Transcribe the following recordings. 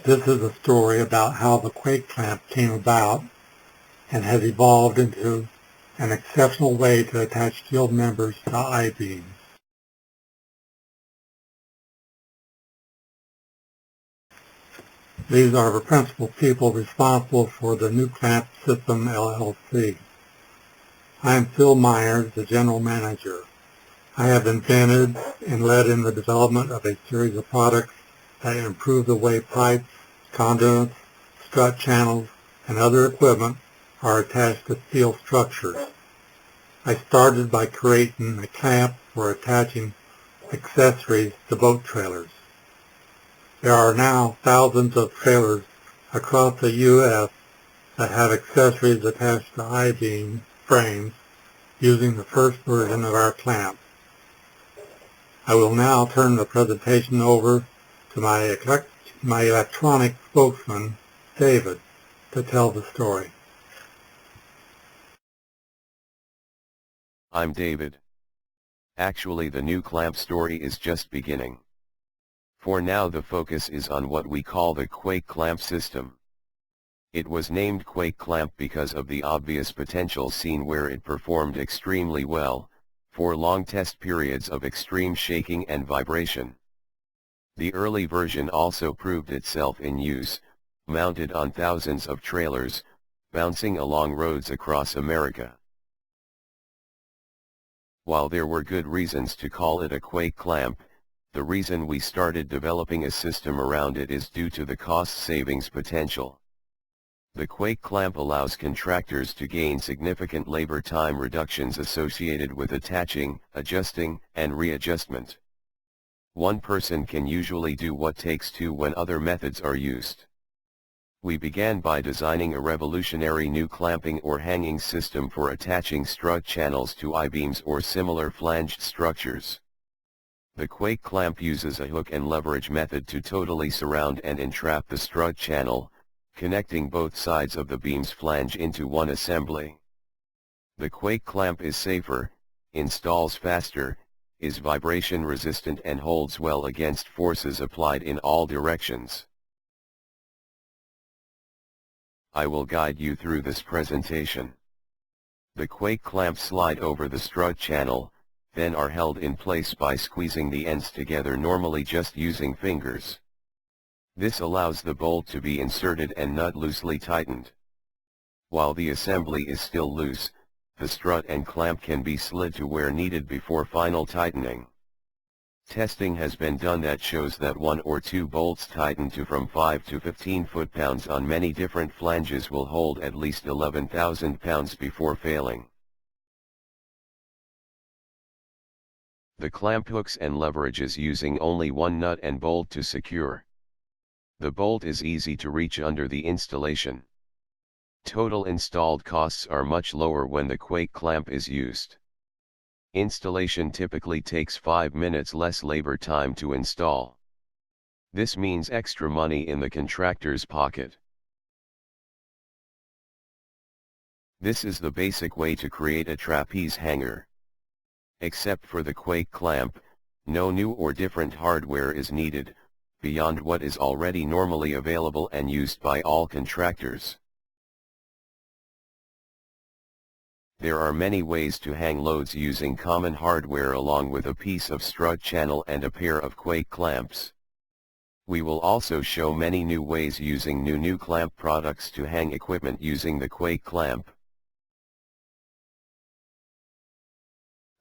This is a story about how the Quake clamp came about and has evolved into an exceptional way to attach steel members to I-beams. These are the principal people responsible for the New Clamp System LLC. I am Phil Myers, the General Manager. I have invented and led in the development of a series of products that improve the way pipes, conduits, strut channels, and other equipment are attached to steel structures. I started by creating a clamp for attaching accessories to boat trailers. There are now thousands of trailers across the U.S. that have accessories attached to I-beam frames using the first version of our clamp. I will now turn the presentation over to my electronic spokesman, David, to tell the story. I'm David. Actually, the new clamp story is just beginning. For now, the focus is on what we call the Quake clamp system. It was named Quake clamp because of the obvious potential seen where it performed extremely well, for long test periods of extreme shaking and vibration. The early version also proved itself in use, mounted on thousands of trailers, bouncing along roads across America. While there were good reasons to call it a Quake clamp, the reason we started developing a system around it is due to the cost savings potential. The Quake clamp allows contractors to gain significant labor time reductions associated with attaching, adjusting, and readjustment. One person can usually do what takes two when other methods are used. We began by designing a revolutionary new clamping or hanging system for attaching strut channels to I-beams or similar flanged structures. The Quake clamp uses a hook and leverage method to totally surround and entrap the strut channel, connecting both sides of the beam's flange into one assembly. The Quake clamp is safer, installs faster, is vibration resistant and holds well against forces applied in all directions. I will guide you through this presentation. The Quake clamps slide over the strut channel, then are held in place by squeezing the ends together, normally just using fingers. This allows the bolt to be inserted and nut loosely tightened. While the assembly is still loose, the strut and clamp can be slid to where needed before final tightening. Testing has been done that shows that 1 or 2 bolts tightened to from 5 to 15 foot-pounds on many different flanges will hold at least 11,000 pounds before failing. The clamp hooks and leverages using only one nut and bolt to secure. The bolt is easy to reach under the installation. Total installed costs are much lower when the Quake clamp is used. Installation typically takes 5 minutes less labor time to install. This means extra money in the contractor's pocket. This is the basic way to create a trapeze hanger. Except for the Quake clamp, no new or different hardware is needed, beyond what is already normally available and used by all contractors. There are many ways to hang loads using common hardware along with a piece of strut channel and a pair of Quake clamps. We will also show many new ways using new clamp products to hang equipment using the Quake clamp.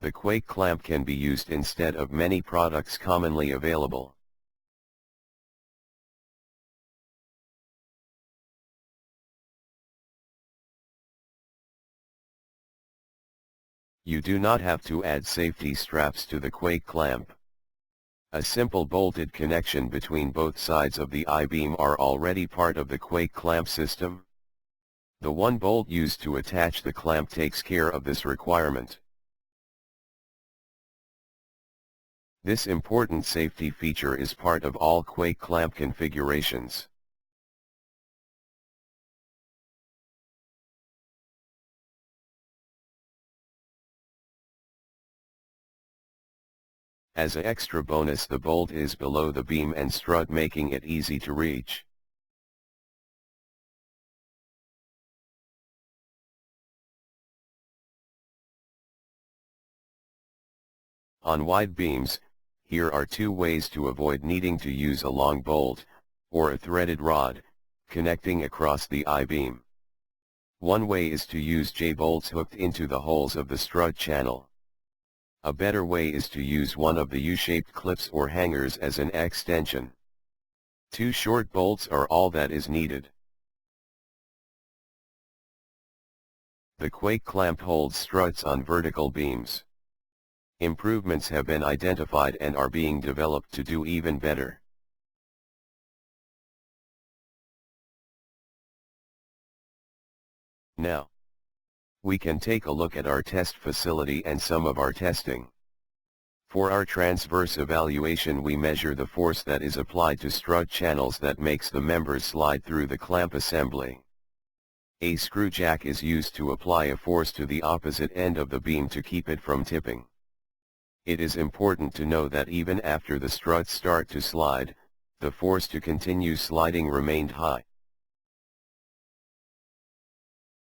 The Quake clamp can be used instead of many products commonly available. You do not have to add safety straps to the Quake clamp. A simple bolted connection between both sides of the I-beam are already part of the Quake clamp system. The one bolt used to attach the clamp takes care of this requirement. This important safety feature is part of all Quake clamp configurations. As an extra bonus, the bolt is below the beam and strut, making it easy to reach. On wide beams, here are two ways to avoid needing to use a long bolt, or a threaded rod, connecting across the I-beam. One way is to use J-bolts hooked into the holes of the strut channel. A better way is to use one of the U-shaped clips or hangers as an extension. Two short bolts are all that is needed. The Quake clamp holds struts on vertical beams. Improvements have been identified and are being developed to do even better. Now, we can take a look at our test facility and some of our testing. For our transverse evaluation, we measure the force that is applied to strut channels that makes the members slide through the clamp assembly. A screw jack is used to apply a force to the opposite end of the beam to keep it from tipping. It is important to know that even after the struts start to slide, the force to continue sliding remained high.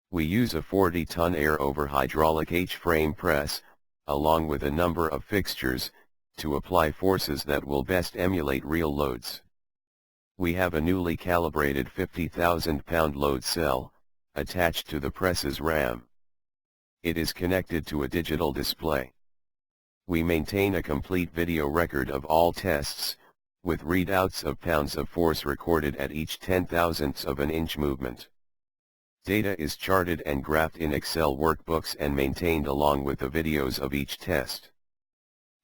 We use a 40-ton air-over hydraulic H-frame press, along with a number of fixtures, to apply forces that will best emulate real loads. We have a newly calibrated 50,000-pound load cell, attached to the press's ram. It is connected to a digital display. We maintain a complete video record of all tests, with readouts of pounds of force recorded at each 10,000ths of an inch movement. Data is charted and graphed in Excel workbooks and maintained along with the videos of each test.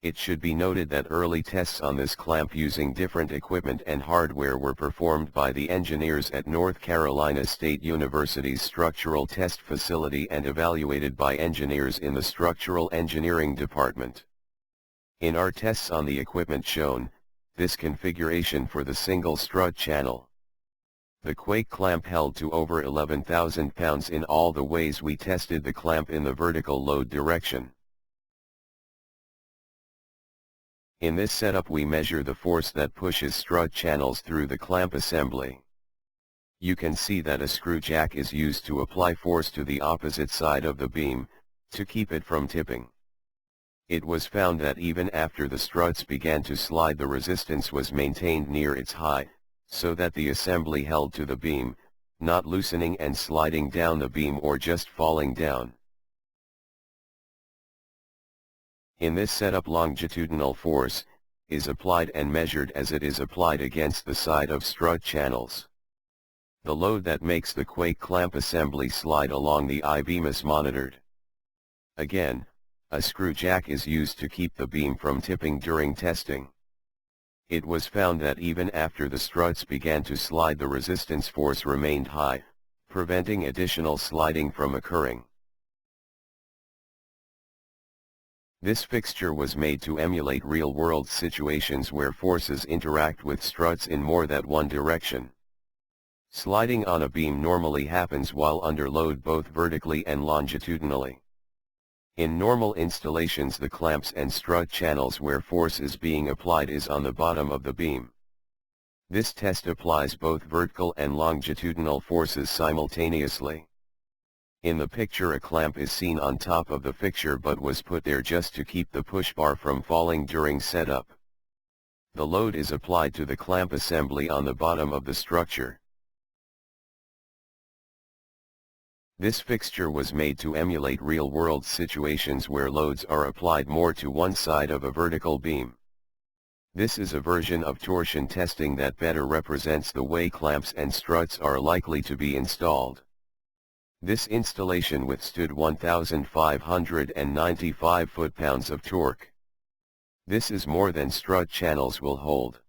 It should be noted that early tests on this clamp using different equipment and hardware were performed by the engineers at North Carolina State University's Structural Test Facility and evaluated by engineers in the Structural Engineering Department. In our tests on the equipment shown, this configuration for the single strut channel. The Quake clamp held to over 11,000 pounds in all the ways we tested the clamp in the vertical load direction. In this setup we measure the force that pushes strut channels through the clamp assembly. You can see that a screw jack is used to apply force to the opposite side of the beam, to keep it from tipping. It was found that even after the struts began to slide, the resistance was maintained near its height, so that the assembly held to the beam, not loosening and sliding down the beam or just falling down. In this setup, longitudinal force is applied and measured as it is applied against the side of strut channels. The load that makes the Quake clamp assembly slide along the I-beam is monitored. Again, a screw jack is used to keep the beam from tipping during testing. It was found that even after the struts began to slide, the resistance force remained high, preventing additional sliding from occurring. This fixture was made to emulate real-world situations where forces interact with struts in more than one direction. Sliding on a beam normally happens while under load both vertically and longitudinally. In normal installations, the clamps and strut channels where force is being applied is on the bottom of the beam. This test applies both vertical and longitudinal forces simultaneously. In the picture, a clamp is seen on top of the fixture but was put there just to keep the push bar from falling during setup. The load is applied to the clamp assembly on the bottom of the structure. This fixture was made to emulate real-world situations where loads are applied more to one side of a vertical beam. This is a version of torsion testing that better represents the way clamps and struts are likely to be installed. This installation withstood 1,595 foot-pounds of torque. This is more than strut channels will hold.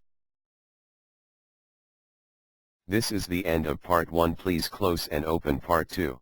This is the end of part 1. Please close and open part 2.